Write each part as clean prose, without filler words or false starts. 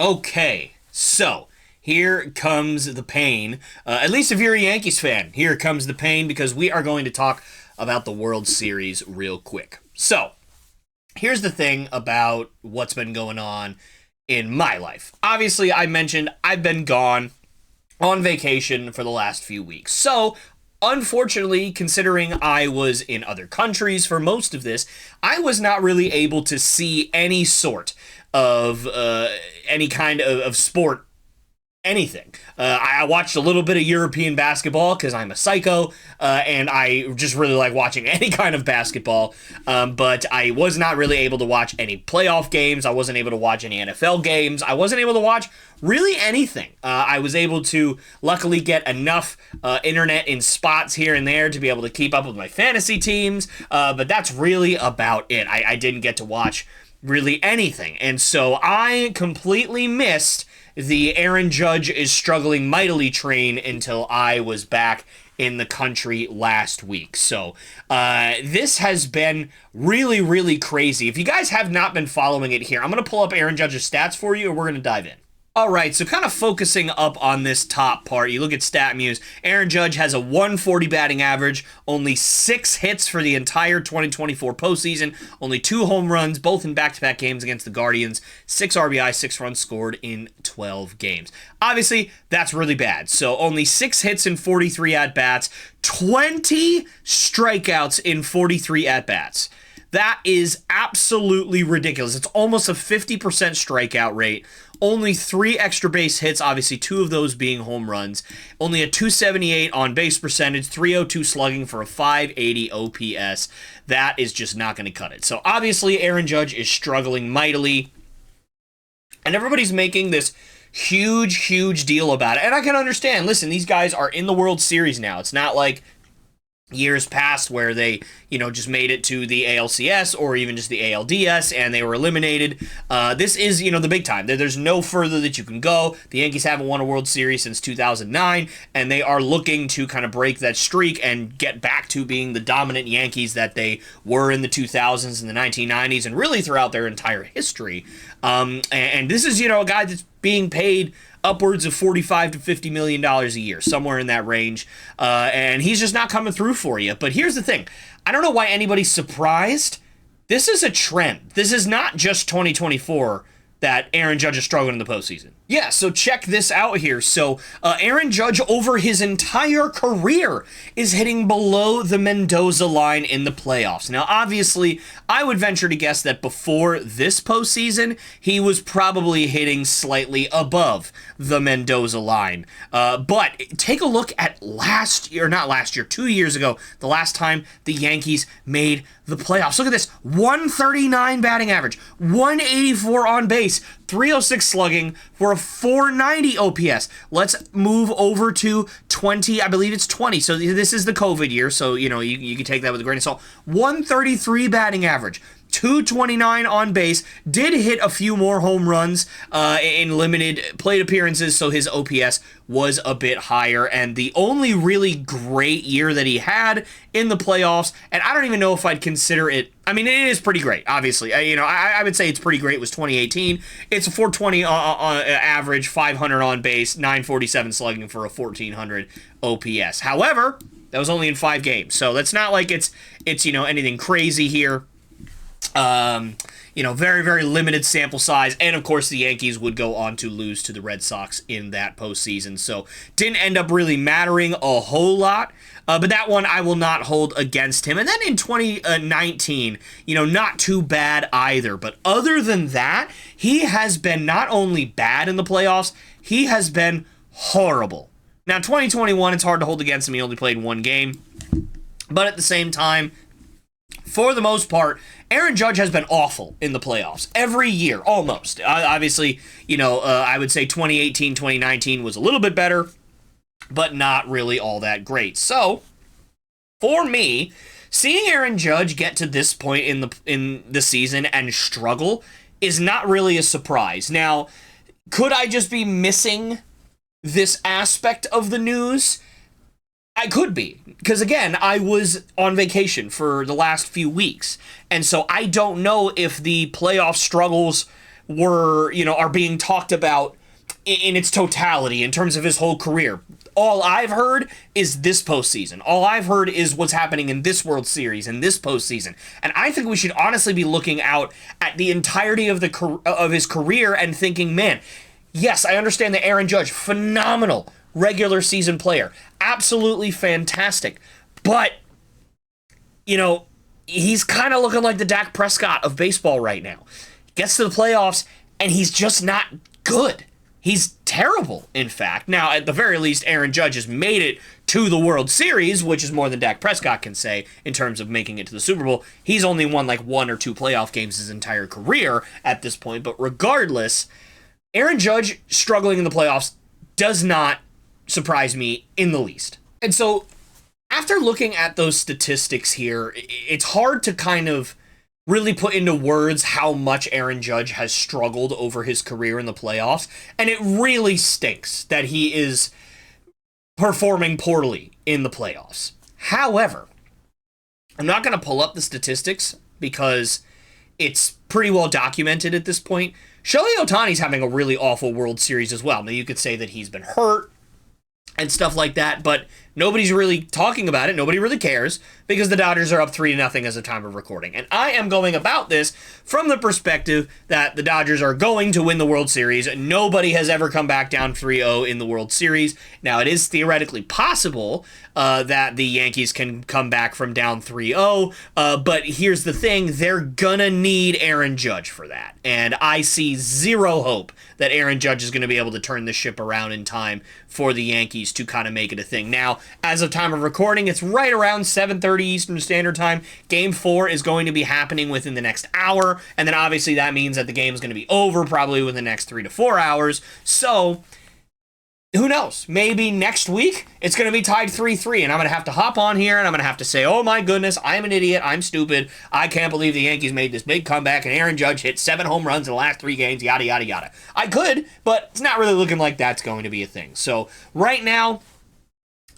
Okay, so here comes the pain. At least if you're a Yankees fan, here comes the pain because we are going to talk about the World Series real quick. So, here's the thing about what's been going on in my life. Obviously, I mentioned I've been gone on vacation for the last few weeks. So, unfortunately, considering I was in other countries for most of this, I was not really able to see any sort of any kind of sport, anything. I watched a little bit of European basketball because I'm a psycho, and I just really like watching any kind of basketball. But I was not really able to watch any playoff games. I wasn't able to watch any NFL games. I wasn't able to watch really anything. I was able to luckily get enough internet in spots here and there to be able to keep up with my fantasy teams. But that's really about it. I didn't get to watch really anything. And so I completely missed the Aaron Judge is struggling mightily train until I was back in the country last week. So this has been really, really crazy. If you guys have not been following it here, I'm going to pull up Aaron Judge's stats for you and we're going to dive in. All right, so kind of focusing up on this top part, you look at StatMuse, Aaron Judge has a 140 batting average, only 6 hits for the entire 2024 postseason, only 2 home runs, both in back-to-back games against the Guardians, 6 RBI, 6 runs scored in 12 games. Obviously, that's really bad. So only 6 hits in 43 at-bats, 20 strikeouts in 43 at-bats. That is absolutely ridiculous. It's almost a 50% strikeout rate. Only 3 extra base hits, obviously 2 of those being home runs. Only a 278 on base percentage, 302 slugging for a 580 OPS. That is just not going to cut it. So obviously Aaron Judge is struggling mightily. And everybody's making this huge, huge deal about it. And I can understand. Listen, these guys are in the World Series now. It's not like years past where they, just made it to the ALCS or even just the ALDS and they were eliminated. This is, the big time. There's no further that you can go. The Yankees haven't won a World Series since 2009, and they are looking to kind of break that streak and get back to being the dominant Yankees that they were in the 2000s and the 1990s and really throughout their entire history. And this is, a guy that's being paid upwards of $45 to $50 million a year, somewhere in that range, and he's just not coming through for you. But here's the thing. I don't know why anybody's surprised. This is a trend. This is not just 2024 that Aaron Judge is struggling in the postseason. Yeah, so check this out here. So Aaron Judge over his entire career is hitting below the Mendoza line in the playoffs. Now, obviously, I would venture to guess that before this postseason, he was probably hitting slightly above the Mendoza line. But take a look at last year, not last year, 2 years ago, the last time the Yankees made the playoffs. Look at this, 139 batting average, 184 on base, 306 slugging for a 490 OPS. Let's move over to 20. I believe it's 20. So this is the COVID year. So, you can take that with a grain of salt. 133 batting average. 229 on base, did hit a few more home runs in limited plate appearances, so his OPS was a bit higher, and the only really great year that he had in the playoffs, and I don't even know if I'd consider it, I mean, it is pretty great, obviously. I would say it's pretty great. It was 2018. It's a 420 on average, 500 on base, 947 slugging for a 1400 OPS. However, that was only in 5 games, so that's not like it's anything crazy here. Very, very limited sample size. And, of course, the Yankees would go on to lose to the Red Sox in that postseason. So, didn't end up really mattering a whole lot. But that one I will not hold against him. And then in 2019, not too bad either. But other than that, he has been not only bad in the playoffs, he has been horrible. Now, 2021, it's hard to hold against him. He only played 1 game. But at the same time, for the most part, Aaron Judge has been awful in the playoffs every year, almost. Obviously, I would say 2018, 2019 was a little bit better, but not really all that great. So, for me, seeing Aaron Judge get to this point in the season and struggle is not really a surprise. Now, could I just be missing this aspect of the news? I could be, because again, I was on vacation for the last few weeks, and so I don't know if the playoff struggles are being talked about in its totality in terms of his whole career. All I've heard is this postseason. All I've heard is what's happening in this World Series and this postseason. And I think we should honestly be looking out at the entirety of his career and thinking, man, yes, I understand that Aaron Judge, phenomenal regular season player, absolutely fantastic, but he's kind of looking like the Dak Prescott of baseball right now. Gets to the playoffs and he's just not good. He's terrible, in fact. Now, at the very least, Aaron Judge has made it to the World Series, which is more than Dak Prescott can say in terms of making it to the Super Bowl. He's only won like 1 or 2 playoff games his entire career at this point. But regardless, Aaron Judge struggling in the playoffs does not surprise me in the least. And so, after looking at those statistics here, it's hard to kind of really put into words how much Aaron Judge has struggled over his career in the playoffs, and it really stinks that he is performing poorly in the playoffs. However, I'm not going to pull up the statistics because it's pretty well documented at this point. Shohei Ohtani's having a really awful World Series as well. Now, you could say that he's been hurt and stuff like that, but nobody's really talking about it. Nobody really cares because the Dodgers are up 3-0 as of time of recording. And I am going about this from the perspective that the Dodgers are going to win the World Series. Nobody has ever come back down 3-0 in the World Series. Now, it is theoretically possible that the Yankees can come back from down 3-0, but here's the thing. They're gonna need Aaron Judge for that. And I see zero hope that Aaron Judge is going to be able to turn the ship around in time for the Yankees to kind of make it a thing. Now, as of time of recording, it's right around 7:30 Eastern Standard Time. Game 4 is going to be happening within the next hour, and then obviously that means that the game is going to be over probably within the next 3 to 4 hours. So, who knows? Maybe next week it's going to be tied 3-3, and I'm going to have to hop on here and I'm going to have to say, oh my goodness, I'm an idiot, I'm stupid, I can't believe the Yankees made this big comeback and Aaron Judge hit 7 home runs in the last 3 games, yada, yada, yada. I could, but it's not really looking like that's going to be a thing. So right now,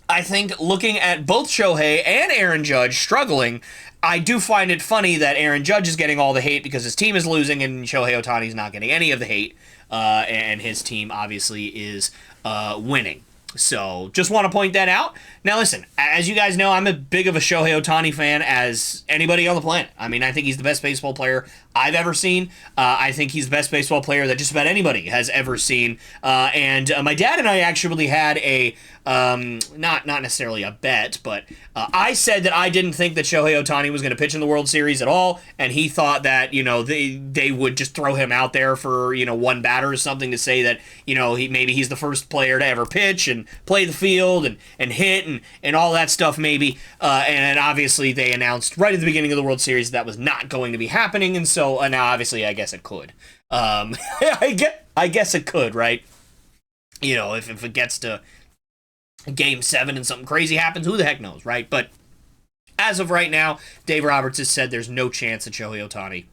I think looking at both Shohei and Aaron Judge struggling, I do find it funny that Aaron Judge is getting all the hate because his team is losing and Shohei Ohtani is not getting any of the hate, and his team obviously is winning. So, just want to point that out. Now, listen, as you guys know, I'm as big of a Shohei Ohtani fan as anybody on the planet. I mean, I think he's the best baseball player I've ever seen. I think he's the best baseball player that just about anybody has ever seen. And my dad and I actually had a, not necessarily a bet, but I said that I didn't think that Shohei Ohtani was going to pitch in the World Series at all, and he thought that, they would just throw him out there for, one batter or something to say that, maybe he's the first player to ever pitch and play the field and hit and all that stuff maybe. And obviously they announced right at the beginning of the World Series that was not going to be happening, and so now obviously I guess it could. I guess it could, right? If it gets to Game 7 and something crazy happens, who the heck knows, right? But as of right now, Dave Roberts has said there's no chance that Shohei Ohtani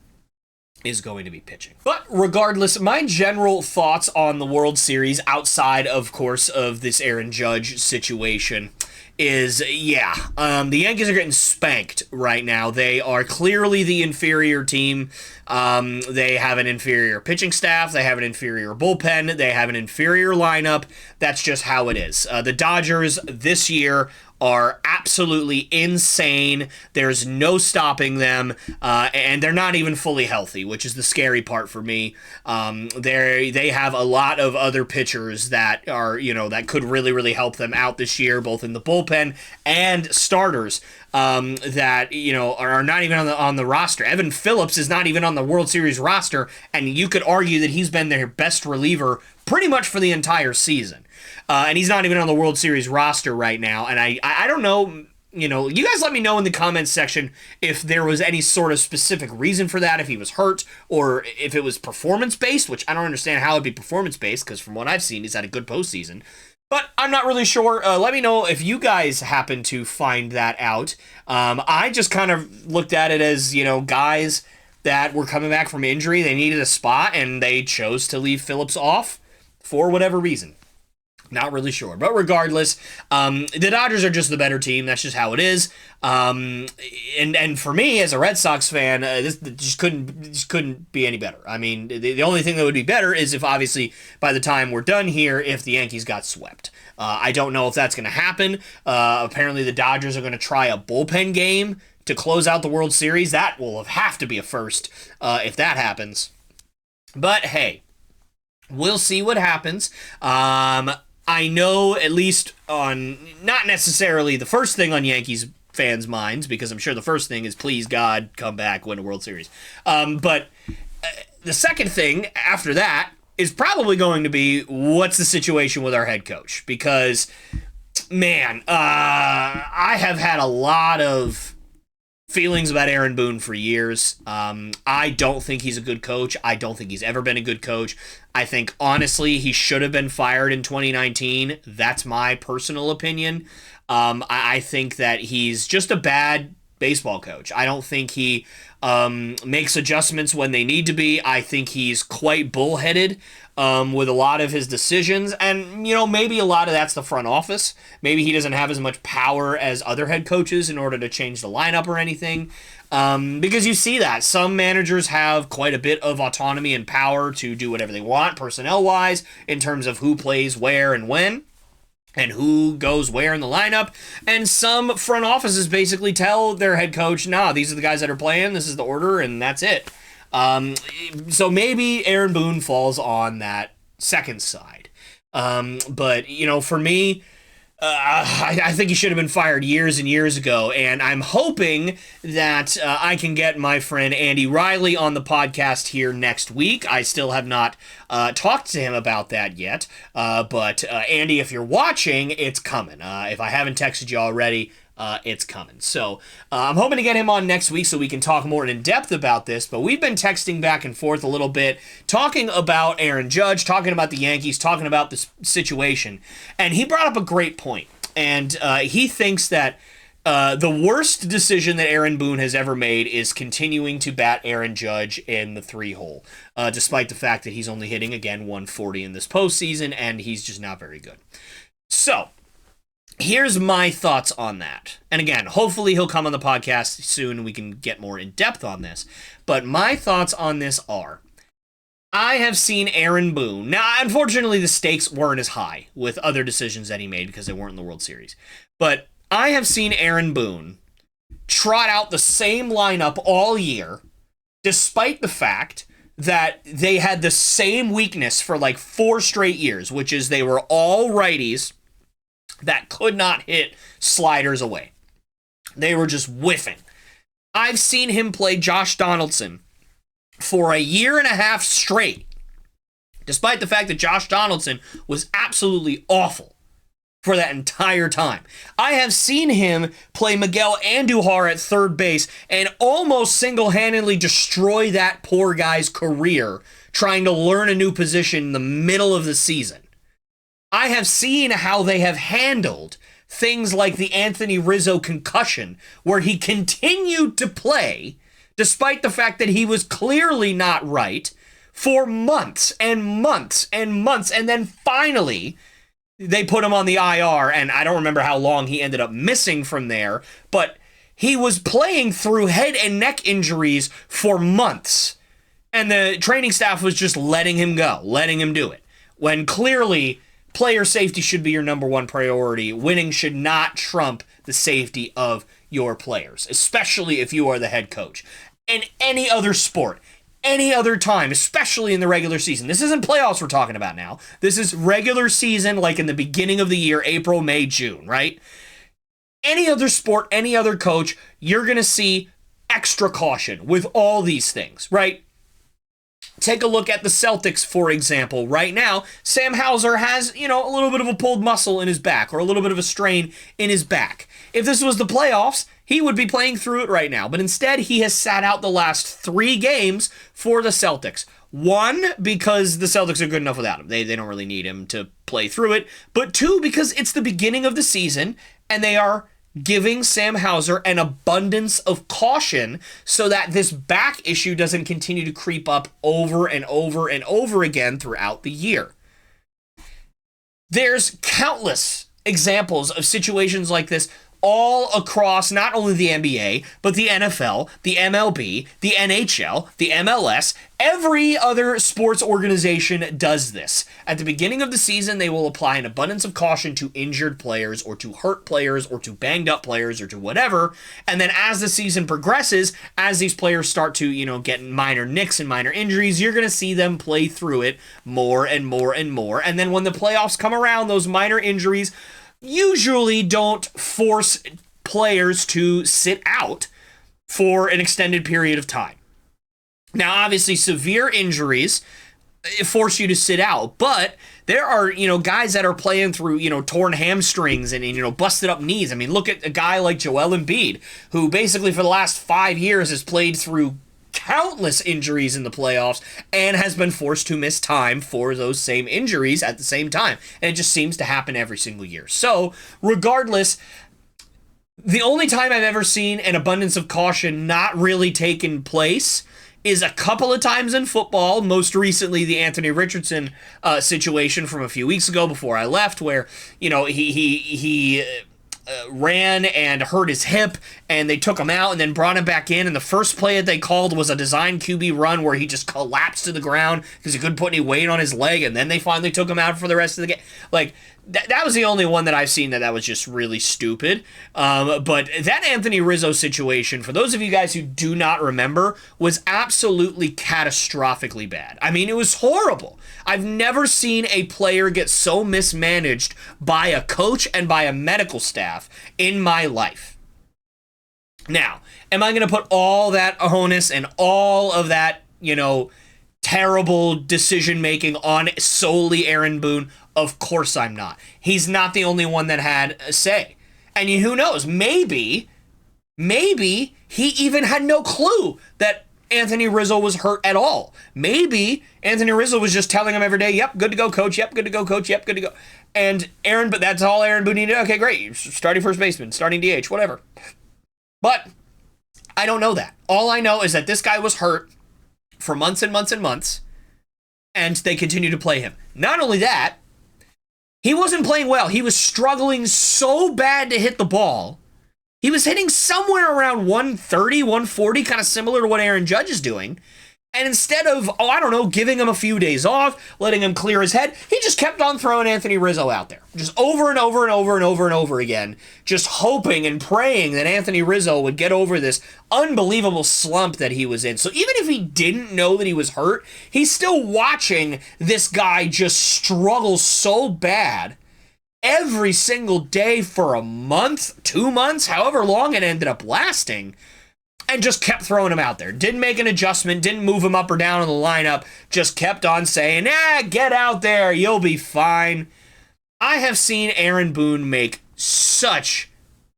is going to be pitching. But regardless, my general thoughts on the World Series outside, of course, of this Aaron Judge situation is, the Yankees are getting spanked right now. They are clearly the inferior team. They have an inferior pitching staff. They have an inferior bullpen. They have an inferior lineup. That's just how it is. The Dodgers this year are absolutely insane. There's no stopping them, and they're not even fully healthy, which is the scary part for me. They have a lot of other pitchers that are, that could really, really help them out this year, both in the bullpen and starters that, are not even on the roster. Evan Phillips is not even on the World Series roster, and you could argue that he's been their best reliever pretty much for the entire season. And he's not even on the World Series roster right now. And I don't know, you guys let me know in the comments section if there was any sort of specific reason for that, if he was hurt or if it was performance-based, which I don't understand how it'd be performance-based because from what I've seen, he's had a good postseason. But I'm not really sure. Let me know if you guys happen to find that out. I just kind of looked at it as, guys that were coming back from injury. They needed a spot, and they chose to leave Phillips off for whatever reason. Not really sure. But regardless, the Dodgers are just the better team. That's just how it is. And for me, as a Red Sox fan, this just couldn't be any better. I mean, the only thing that would be better is if, obviously, by the time we're done here, if the Yankees got swept. I don't know if that's going to happen. Apparently, the Dodgers are going to try a bullpen game to close out the World Series. That will have to be a first if that happens. But, hey, we'll see what happens. I know, at least on, not necessarily the first thing on Yankees fans' minds, because I'm sure the first thing is, please God, come back, win a World Series. But the second thing after that is probably going to be, what's the situation with our head coach? Because, man, I have had a lot of feelings about Aaron Boone for years. I don't think he's a good coach. I don't think he's ever been a good coach. I think, honestly, he should have been fired in 2019. That's my personal opinion. I think that he's just a bad baseball coach. I don't think he makes adjustments when they need to be. I think he's quite bullheaded with a lot of his decisions. And, maybe a lot of that's the front office. Maybe he doesn't have as much power as other head coaches in order to change the lineup or anything. Because you see that. Some managers have quite a bit of autonomy and power to do whatever they want, personnel-wise, in terms of who plays where and when, and who goes where in the lineup. And some front offices basically tell their head coach, nah, these are the guys that are playing, this is the order, and that's it. So maybe Aaron Boone falls on that second side. But, for me, I think he should have been fired years and years ago, and I'm hoping that I can get my friend Andy Riley on the podcast here next week. I still have not talked to him about that yet, but Andy, if you're watching, it's coming. If I haven't texted you already, it's coming. So I'm hoping to get him on next week so we can talk more in depth about this, but we've been texting back and forth a little bit, talking about Aaron Judge, talking about the Yankees, talking about this situation, and he brought up a great point, and he thinks that the worst decision that Aaron Boone has ever made is continuing to bat Aaron Judge in the 3-hole, despite the fact that he's only hitting, again, 140 in this postseason, and he's just not very good. So, here's my thoughts on that. And again, hopefully he'll come on the podcast soon and we can get more in depth on this. But my thoughts on this are, I have seen Aaron Boone. Now, unfortunately, the stakes weren't as high with other decisions that he made because they weren't in the World Series. But I have seen Aaron Boone trot out the same lineup all year, despite the fact that they had the same weakness for like 4 straight years, which is they were all righties that could not hit sliders away. They were just whiffing. I've seen him play Josh Donaldson for 1.5 years straight, despite the fact that Josh Donaldson was absolutely awful for that entire time. I have seen him play Miguel Andujar at third base and almost single-handedly destroy that poor guy's career trying to learn a new position in the middle of the season. I have seen how they have handled things like the Anthony Rizzo concussion, where he continued to play, despite the fact that he was clearly not right, for months and months and months, and then finally they put him on the IR, and I don't remember how long he ended up missing from there, but he was playing through head and neck injuries for months, and the training staff was just letting him go, letting him do it, when clearly player safety should be your number one priority. Winning should not trump the safety of your players, especially if you are the head coach. In any other sport, any other time, especially in the regular season. This isn't playoffs we're talking about now. This is regular season, like in the beginning of the year, April, May, June, right? Any other sport, any other coach, you're going to see extra caution with all these things, right? Take a look at the Celtics, for example. Right now, Sam Hauser has, a little bit of a pulled muscle in his back or a little bit of a strain in his back. If this was the playoffs, he would be playing through it right now. But instead, he has sat out the last 3 games for the Celtics. 1, because the Celtics are good enough without him. They don't really need him to play through it. But 2, because it's the beginning of the season, and they are giving Sam Hauser an abundance of caution so that this back issue doesn't continue to creep up over and over and over again throughout the year. There's countless examples of situations like this all across not only the NBA, but the NFL, the MLB, the NHL, the MLS. Every other sports organization does this. At the beginning of the season, they will apply an abundance of caution to injured players or to hurt players or to banged up players or to whatever. And then as the season progresses, as these players start to, get minor nicks and minor injuries, you're going to see them play through it more and more and more. And then when the playoffs come around, those minor injuries usually don't force players to sit out for an extended period of time. Now, obviously, severe injuries force you to sit out, but there are, guys that are playing through, torn hamstrings and, busted up knees. I mean, look at a guy like Joel Embiid, who basically for the last 5 years has played through countless injuries in the playoffs and has been forced to miss time for those same injuries at the same time. And it just seems to happen every single year. So, regardless, the only time I've ever seen an abundance of caution not really taken place is a couple of times in football, most recently the Anthony Richardson situation from a few weeks ago before I left, where, he ran and hurt his hip, and they took him out and then brought him back in, and the first play that they called was a design QB run where he just collapsed to the ground because he couldn't put any weight on his leg, and then they finally took him out for the rest of the game. Like, that was the only one that I've seen that was just really stupid. But that Anthony Rizzo situation, for those of you guys who do not remember, was absolutely catastrophically bad. I mean, it was horrible. I've never seen a player get so mismanaged by a coach and by a medical staff in my life. Now, am I going to put all that onus and all of that, terrible decision-making on solely Aaron Boone? Of course I'm not. He's not the only one that had a say. And who knows, maybe he even had no clue that Anthony Rizzo was hurt at all. Maybe Anthony Rizzo was just telling him every day, yep, good to go, coach, yep, good to go, coach, yep, good to go. And but that's all Aaron Boone needed. Okay, great. Starting first baseman, starting DH, whatever. But I don't know that. All I know is that this guy was hurt for months and months and months, and they continue to play him. Not only that, he wasn't playing well. He was struggling so bad to hit the ball. He was hitting somewhere around 130, 140, kind of similar to what Aaron Judge is doing. And instead of, giving him a few days off, letting him clear his head, he just kept on throwing Anthony Rizzo out there. Just over and over and over and over and over again. Just hoping and praying that Anthony Rizzo would get over this unbelievable slump that he was in. So even if he didn't know that he was hurt, he's still watching this guy just struggle so bad every single day for a month, 2 months, however long it ended up lasting. And just kept throwing him out there. Didn't make an adjustment, didn't move him up or down in the lineup, just kept on saying, get out there, you'll be fine. I have seen Aaron Boone make such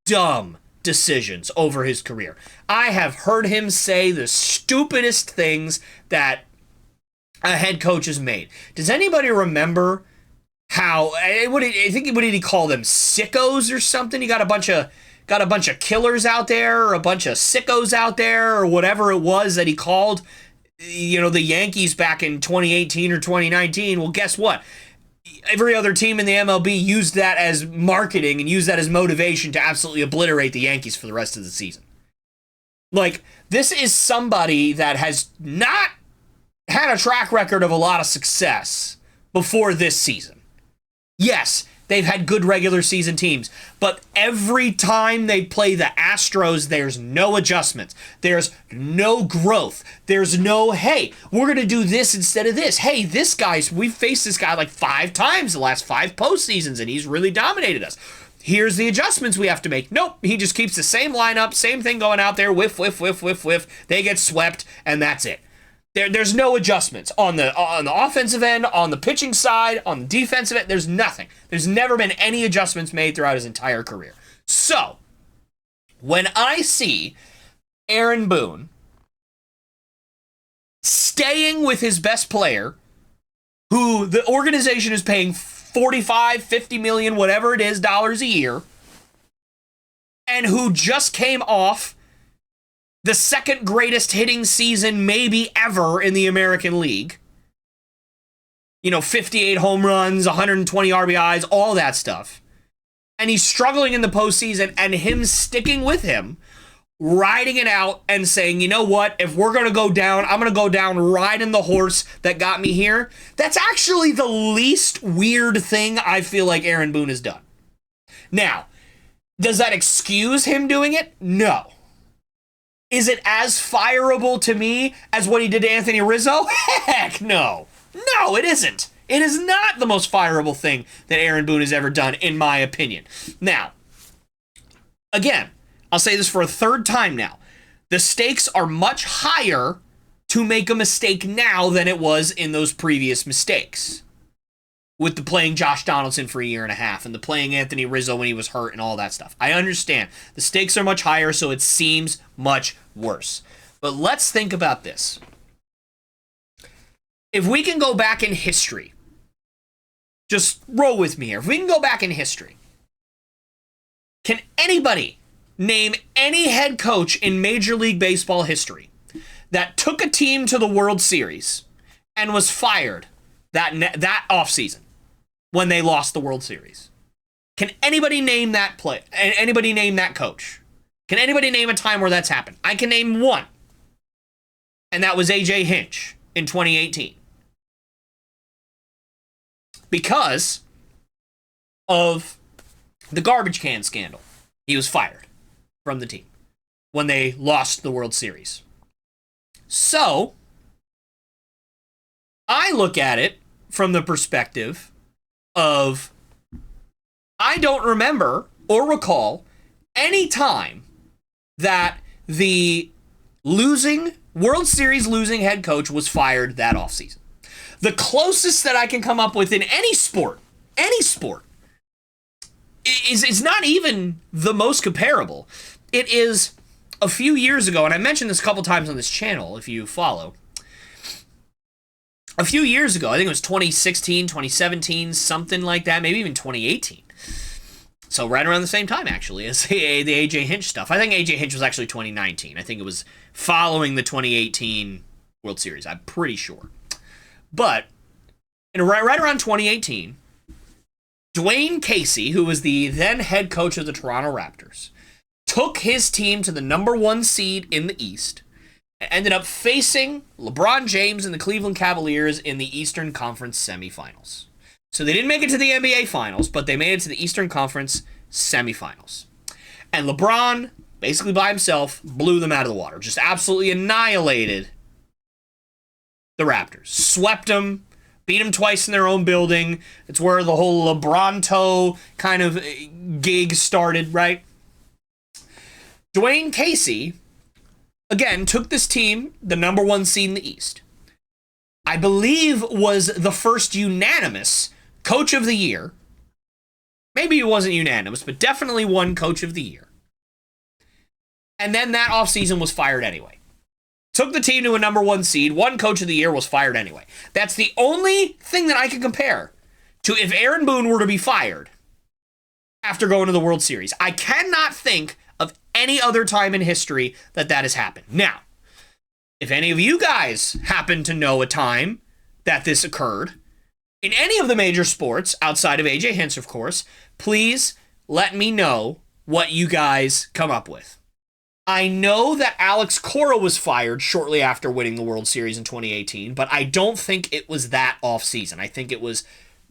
dumb decisions over his career. I have heard him say the stupidest things that a head coach has made. Does anybody remember how, what did he call them, sickos or something? He got a bunch of killers out there, or a bunch of sickos out there, or whatever it was that he called, the Yankees back in 2018 or 2019. Well, guess what? Every other team in the MLB used that as marketing and used that as motivation to absolutely obliterate the Yankees for the rest of the season. Like, this is somebody that has not had a track record of a lot of success before this season. Yes, they've had good regular season teams, but every time they play the Astros, there's no adjustments. There's no growth. There's no, hey, we're going to do this instead of this. Hey, we've faced this guy like 5 times the last 5 postseasons, and he's really dominated us. Here's the adjustments we have to make. Nope, he just keeps the same lineup, same thing going out there, whiff, whiff, whiff, whiff, whiff. They get swept, and that's it. There's no adjustments on the offensive end, on the pitching side, on the defensive end. There's nothing. There's never been any adjustments made throughout his entire career. So, when I see Aaron Boone staying with his best player, who the organization is paying 45, 50 million, whatever it is, dollars a year, and who just came off the second greatest hitting season maybe ever in the American League, 58 home runs, 120 RBIs, all that stuff. And he's struggling in the postseason, and him sticking with him, riding it out and saying, you know what, if we're going to go down, I'm going to go down riding the horse that got me here. That's actually the least weird thing I feel like Aaron Boone has done. Now, does that excuse him doing it? No. Is it as fireable to me as what he did to Anthony Rizzo? Heck no. No, it isn't. It is not the most fireable thing that Aaron Boone has ever done, in my opinion. Now, again, I'll say this for a third time now. The stakes are much higher to make a mistake now than it was in those previous mistakes. With the playing Josh Donaldson for a year and a half and the playing Anthony Rizzo when he was hurt and all that stuff. I understand. The stakes are much higher, so it seems much worse. But let's think about this. If we can go back in history, just roll with me here. If we can go back in history, can anybody name any head coach in Major League Baseball history that took a team to the World Series and was fired that offseason when they lost the World Series? Can anybody name that play? Anybody name that coach? Can anybody name a time where that's happened? I can name one, and that was A.J. Hinch in 2018. Because of the garbage can scandal, he was fired from the team when they lost the World Series. So, I look at it from the perspective of, I don't remember or recall any time that the World Series losing head coach was fired that offseason. The closest that I can come up with in any sport, is not even the most comparable. It is a few years ago, and I mentioned this a couple times on this channel, if you follow. A few years ago, I think it was 2016, 2017, something like that, maybe even 2018. So right around the same time, actually, as the A.J. Hinch stuff. I think A.J. Hinch was actually 2019. I think it was following the 2018 World Series. I'm pretty sure. But right around 2018, Dwayne Casey, who was the then head coach of the Toronto Raptors, took his team to the number 1 seed in the East and ended up facing LeBron James and the Cleveland Cavaliers in the Eastern Conference semifinals. So they didn't make it to the NBA Finals, but they made it to the Eastern Conference semifinals. And LeBron, basically by himself, blew them out of the water. Just absolutely annihilated the Raptors. Swept them, beat them twice in their own building. It's where the whole LeBronto kind of gig started, right? Dwayne Casey, again, took this team, the number 1 seed in the East. I believe was the first unanimous Coach of the Year. Maybe it wasn't unanimous, but definitely won Coach of the Year. And then that offseason was fired anyway. Took the team to a number 1 seed, won Coach of the Year, was fired anyway. That's the only thing that I can compare to if Aaron Boone were to be fired after going to the World Series. I cannot think of any other time in history that has happened. Now, if any of you guys happen to know a time that this occurred in any of the major sports, outside of A.J. Hinch, of course, please let me know what you guys come up with. I know that Alex Cora was fired shortly after winning the World Series in 2018, but I don't think it was that offseason. I think it was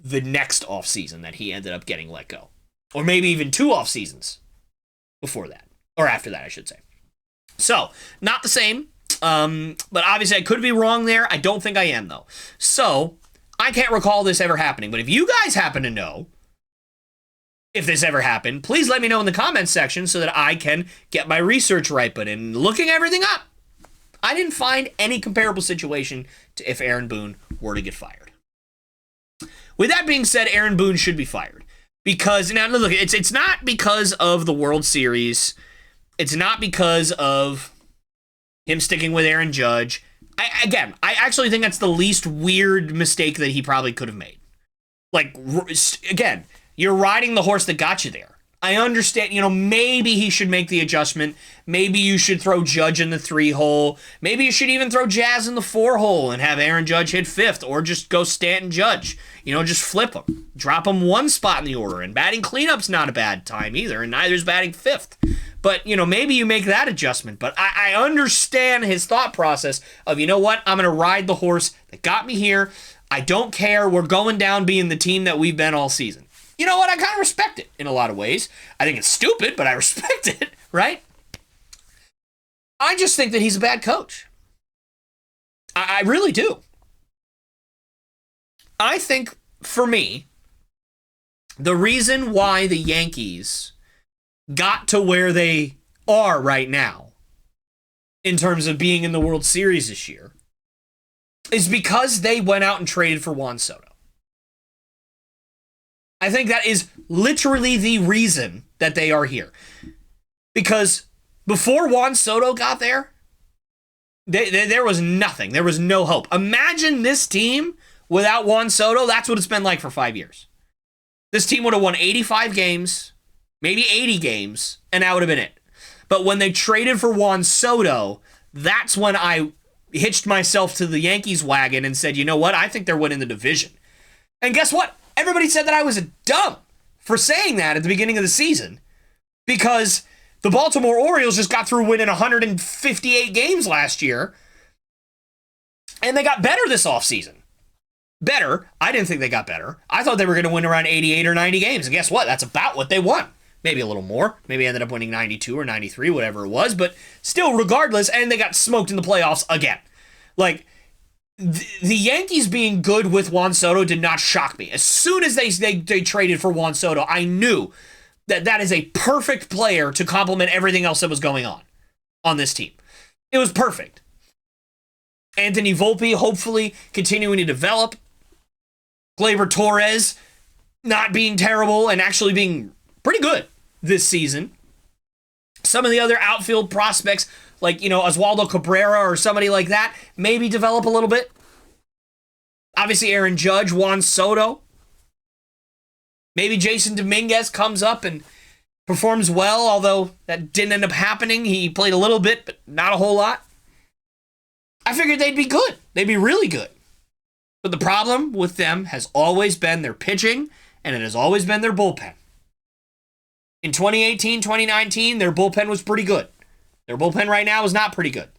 the next offseason that he ended up getting let go. Or maybe even 2 off seasons before that. Or after that, I should say. So, not the same. But obviously I could be wrong there. I don't think I am, though. So, I can't recall this ever happening. But if you guys happen to know if this ever happened, please let me know in the comments section so that I can get my research right. But in looking everything up, I didn't find any comparable situation to if Aaron Boone were to get fired. With that being said, Aaron Boone should be fired. Because, now look, it's not because of the World Series. It's not because of him sticking with Aaron Judge. I actually think that's the least weird mistake that he probably could have made. Like, again, you're riding the horse that got you there. I understand, maybe he should make the adjustment. Maybe you should throw Judge in the 3-hole. Maybe you should even throw Jazz in the 4-hole and have Aaron Judge hit 5th, or just go Stanton Judge. Just flip him. Drop him one spot in the order. And batting cleanup's not a bad time either, and neither's batting 5th. But, maybe you make that adjustment. But I understand his thought process of, what? I'm going to ride the horse that got me here. I don't care. We're going down being the team that we've been all season. You know what? I kind of respect it in a lot of ways. I think it's stupid, but I respect it, right? I just think that he's a bad coach. I really do. I think, for me, the reason why the Yankees got to where they are right now, in terms of being in the World Series this year, is because they went out and traded for Juan Soto. I think that is literally the reason that they are here. Because before Juan Soto got there, there was nothing. There was no hope. Imagine this team without Juan Soto. That's what it's been like for 5 years. This team would have won 85 games, maybe 80 games, and that would have been it. But when they traded for Juan Soto, that's when I hitched myself to the Yankees wagon and said, you know what? I think they're winning the division. And guess what? Everybody said that I was dumb for saying that at the beginning of the season, because the Baltimore Orioles just got through winning 158 games last year, and they got better this offseason. Better. I didn't think they got better. I thought they were going to win around 88 or 90 games, and guess what? That's about what they won. Maybe a little more. Maybe ended up winning 92 or 93, whatever it was, but still, regardless, and they got smoked in the playoffs again. Like, the Yankees being good with Juan Soto did not shock me. As soon as they traded for Juan Soto, I knew that is a perfect player to complement everything else that was going on this team. It was perfect. Anthony Volpe hopefully continuing to develop. Gleyber Torres not being terrible and actually being pretty good this season. Some of the other outfield prospects, like, Oswaldo Cabrera or somebody like that, maybe develop a little bit. Obviously, Aaron Judge, Juan Soto. Maybe Jason Dominguez comes up and performs well, although that didn't end up happening. He played a little bit, but not a whole lot. I figured they'd be good. They'd be really good. But the problem with them has always been their pitching, and it has always been their bullpen. In 2018, 2019, their bullpen was pretty good. Their bullpen right now is not pretty good.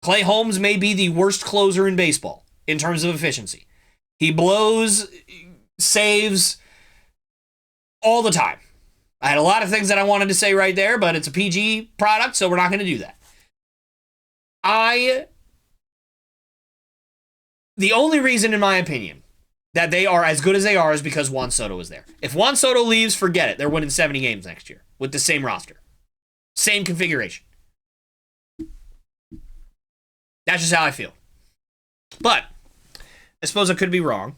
Clay Holmes may be the worst closer in baseball in terms of efficiency. He blows, saves all the time. I had a lot of things that I wanted to say right there, but it's a PG product, so we're not going to do that. The only reason, in my opinion, that they are as good as they are is because Juan Soto is there. If Juan Soto leaves, forget it. They're winning 70 games next year with the same roster. Same configuration. That's just how I feel. But I suppose I could be wrong.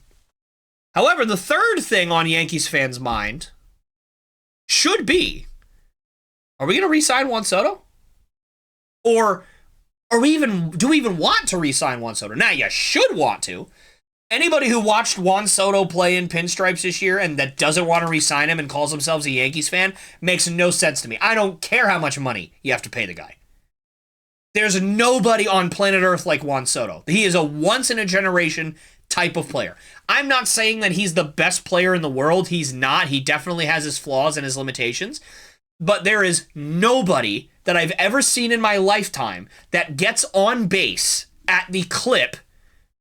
However, the third thing on Yankees fans' mind should be, are we going to re-sign Juan Soto? Or do we even want to re-sign Juan Soto? Now, you should want to. Anybody who watched Juan Soto play in pinstripes this year and that doesn't want to re-sign him and calls themselves a Yankees fan makes no sense to me. I don't care how much money you have to pay the guy. There's nobody on planet Earth like Juan Soto. He is a once-in-a-generation type of player. I'm not saying that he's the best player in the world. He's not. He definitely has his flaws and his limitations. But there is nobody that I've ever seen in my lifetime that gets on base at the clip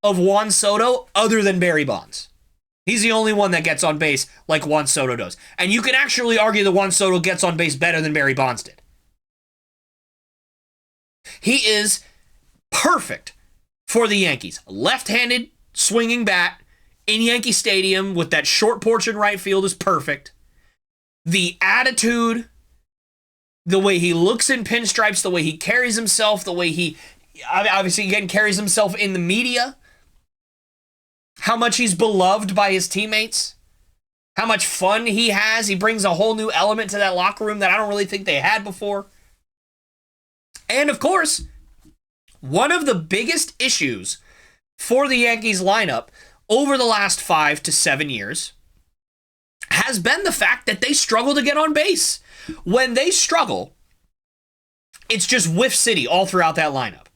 of Juan Soto other than Barry Bonds. He's the only one that gets on base like Juan Soto does. And you can actually argue that Juan Soto gets on base better than Barry Bonds did. He is perfect for the Yankees. Left-handed swinging bat in Yankee Stadium with that short porch in right field is perfect. The attitude, the way he looks in pinstripes, the way he carries himself, the way he obviously again carries himself in the media, how much he's beloved by his teammates, how much fun he has. He brings a whole new element to that locker room that I don't really think they had before. And of course, one of the biggest issues for the Yankees lineup over the last 5 to 7 years has been the fact that they struggle to get on base. When they struggle, it's just whiff city all throughout that lineup.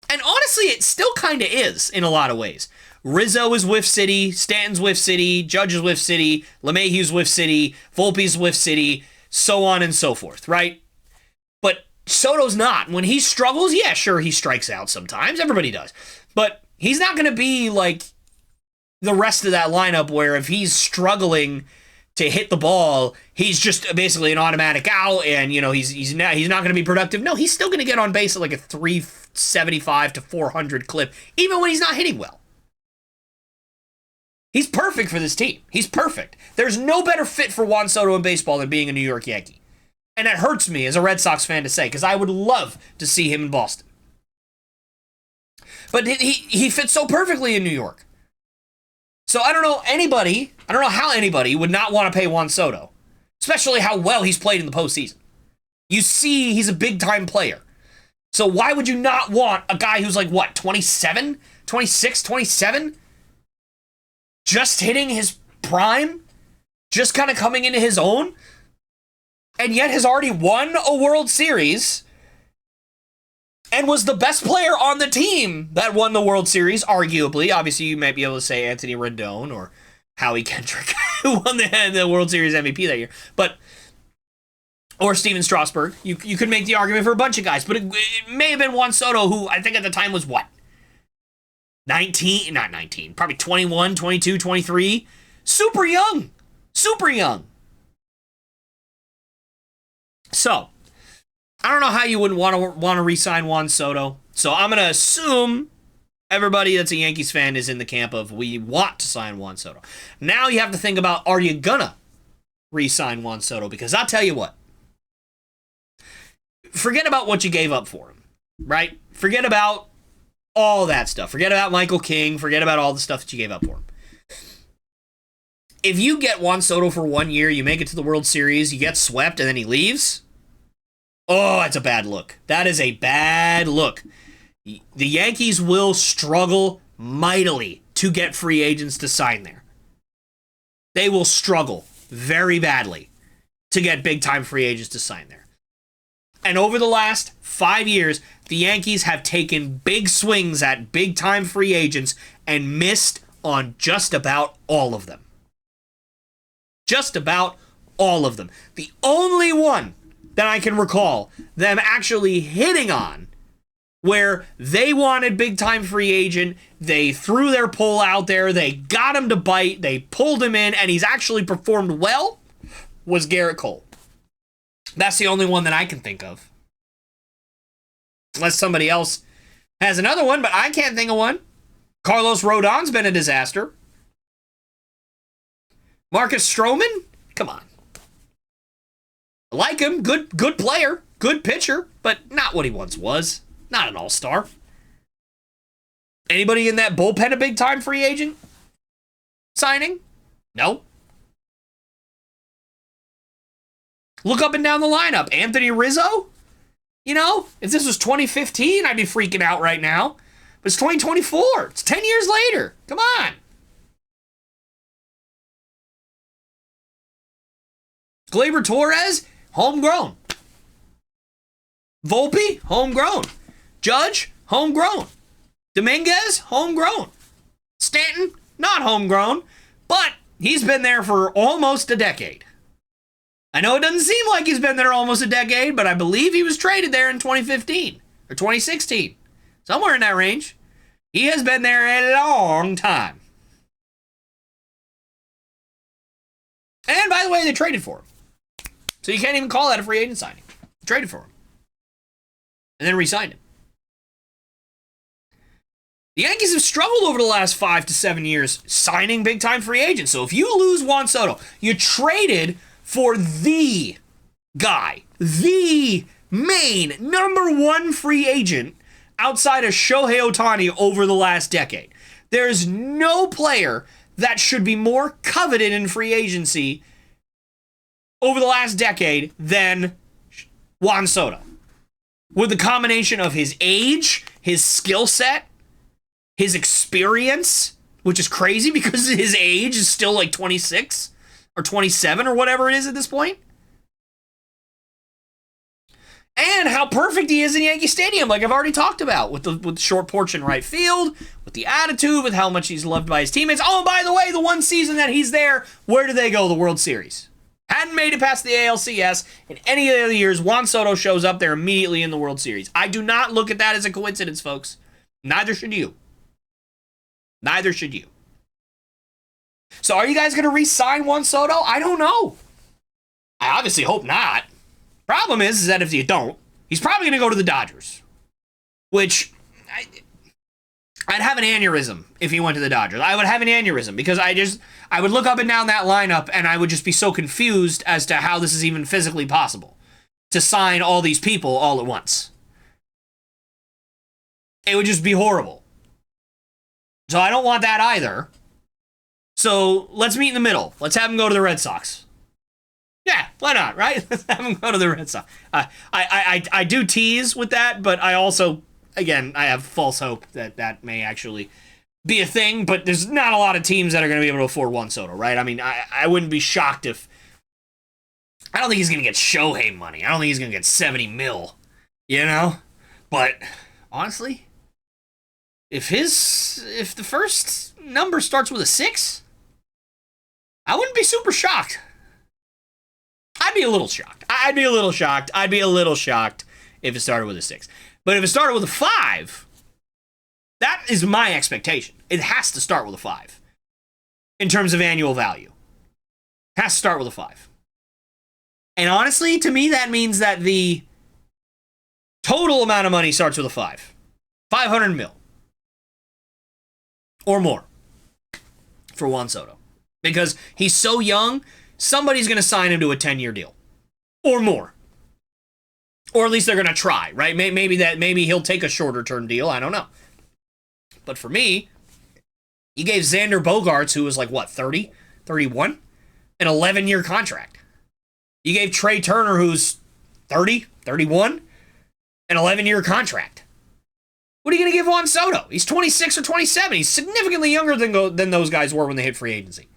And honestly, it still kind of is in a lot of ways. Rizzo is whiff city, Stanton's whiff city, Judge is whiff city, LeMahieu's whiff city, Volpe's whiff city, so on and so forth, right? But Soto's not. When he struggles, yeah, sure, he strikes out sometimes. Everybody does. But he's not going to be like the rest of that lineup where if he's struggling to hit the ball, he's just basically an automatic out and, you know, he's not going to be productive. No, he's still going to get on base at like a 375 to 400 clip, even when he's not hitting well. He's perfect for this team. He's perfect. There's no better fit for Juan Soto in baseball than being a New York Yankee. And it hurts me as a Red Sox fan to say, because I would love to see him in Boston. But he fits so perfectly in New York. So I don't know how anybody would not want to pay Juan Soto, especially how well he's played in the postseason. You see he's a big-time player. So why would you not want a guy who's like, what, 27? 26, 27? Just hitting his prime? Just kind of coming into his own? And yet has already won a World Series and was the best player on the team that won the World Series, arguably. Obviously, you might be able to say Anthony Rendon or Howie Kendrick, who won the World Series MVP that year. Or Steven Strasburg. You could make the argument for a bunch of guys, but it may have been Juan Soto, who I think at the time was what? 19? Not 19. Probably 21, 22, 23. Super young. Super young. So, I don't know how you wouldn't want to re-sign Juan Soto. So I'm going to assume everybody that's a Yankees fan is in the camp of we want to sign Juan Soto. Now you have to think about, are you going to re-sign Juan Soto? Because I'll tell you what. Forget about what you gave up for him, right? Forget about all that stuff. Forget about Michael King. Forget about all the stuff that you gave up for him. If you get Juan Soto for 1 year, you make it to the World Series, you get swept, and then he leaves, oh, that's a bad look. That is a bad look. The Yankees will struggle mightily to get free agents to sign there. They will struggle very badly to get big-time free agents to sign there. And over the last 5 years, the Yankees have taken big swings at big-time free agents and missed on just about all of them. Just about all of them. The only one that I can recall them actually hitting on where they wanted big-time free agent, they threw their pull out there, they got him to bite, they pulled him in, and he's actually performed well, was Garrett Cole. That's the only one that I can think of. Unless somebody else has another one, but I can't think of one. Carlos Rodon's been a disaster. Marcus Stroman? Come on. I like him. Good player. Good pitcher. But not what he once was. Not an all-star. Anybody in that bullpen a big-time free agent signing? No. Look up and down the lineup. Anthony Rizzo? You know, if this was 2015, I'd be freaking out right now. But it's 2024. It's 10 years later. Come on. Gleyber Torres, homegrown. Volpe, homegrown. Judge, homegrown. Dominguez, homegrown. Stanton, not homegrown, but he's been there for almost a decade. I know it doesn't seem like he's been there almost a decade, but I believe he was traded there in 2015 or 2016. Somewhere in that range. He has been there a long time. And by the way, they traded for him. So you can't even call that a free agent signing. They traded for him. And then re-signed him. The Yankees have struggled over the last 5 to 7 years signing big-time free agents. So if you lose Juan Soto, you traded for the guy, the main #1 free agent outside of Shohei Ohtani over the last decade. There's no player that should be more coveted in free agency over the last decade than Juan Soto. With the combination of his age, his skill set, his experience, which is crazy because his age is still like 26. or 27 or whatever it is at this point. And how perfect he is in Yankee Stadium, like I've already talked about, with the short porch in right field, with the attitude, with how much he's loved by his teammates. Oh, and by the way, the one season that he's there, where do they go? The World Series. Hadn't made it past the ALCS. In any of the other years, Juan Soto shows up there immediately in the World Series. I do not look at that as a coincidence, folks. Neither should you. Neither should you. So are you guys going to re-sign Juan Soto? I don't know. I obviously hope not. Problem is that if you don't, he's probably going to go to the Dodgers. Which, I'd have an aneurysm if he went to the Dodgers. I would have an aneurysm because I would look up and down that lineup and I would just be so confused as to how this is even physically possible to sign all these people all at once. It would just be horrible. So I don't want that either. So let's meet in the middle. Let's have him go to the Red Sox. Yeah, why not, right? Let's have him go to the Red Sox. I do tease with that, but I also, again, I have false hope that that may actually be a thing, but there's not a lot of teams that are going to be able to afford Juan Soto, right? I mean, I wouldn't be shocked if... I don't think he's going to get Shohei money. I don't think he's going to get 70 mil, you know? But, honestly, if the first number starts with a 6, I wouldn't be super shocked. I'd be a little shocked. I'd be a little shocked if it started with a 6. But if it started with a 5, that is my expectation. It has to start with a 5 in terms of annual value. It has to start with a 5. And honestly, to me, that means that the total amount of money starts with a 5. 500 mil. Or more for Juan Soto. Because he's so young, somebody's going to sign him to a 10-year deal. Or more. Or at least they're going to try, right? Maybe he'll take a shorter-term deal. I don't know. But for me, you gave Xander Bogaerts, who was like, what, 30? 31? An 11-year contract. You gave Trey Turner, who's 30? 31? An 11-year contract. What are you going to give Juan Soto? He's 26 or 27. He's significantly younger than those guys were when they hit free agency.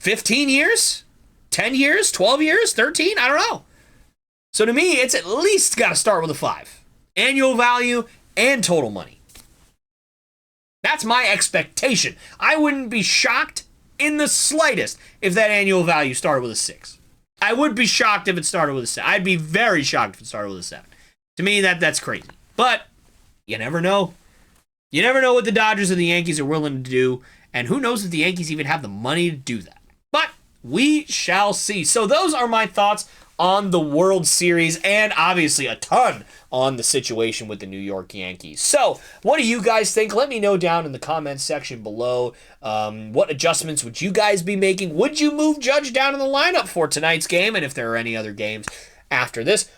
15 years? 10 years? 12 years? 13? I don't know. So to me, it's at least got to start with a 5. Annual value and total money. That's my expectation. I wouldn't be shocked in the slightest if that annual value started with a 6. I would be shocked if it started with a 7. I'd be very shocked if it started with a 7. To me, that's crazy. But you never know. You never know what the Dodgers or the Yankees are willing to do, and who knows if the Yankees even have the money to do that. But we shall see. So those are my thoughts on the World Series, and obviously a ton on the situation with the New York Yankees. So what do you guys think? Let me know down in the comments section below. What adjustments would you guys be making? Would you move Judge down in the lineup for tonight's game? And if there are any other games after this,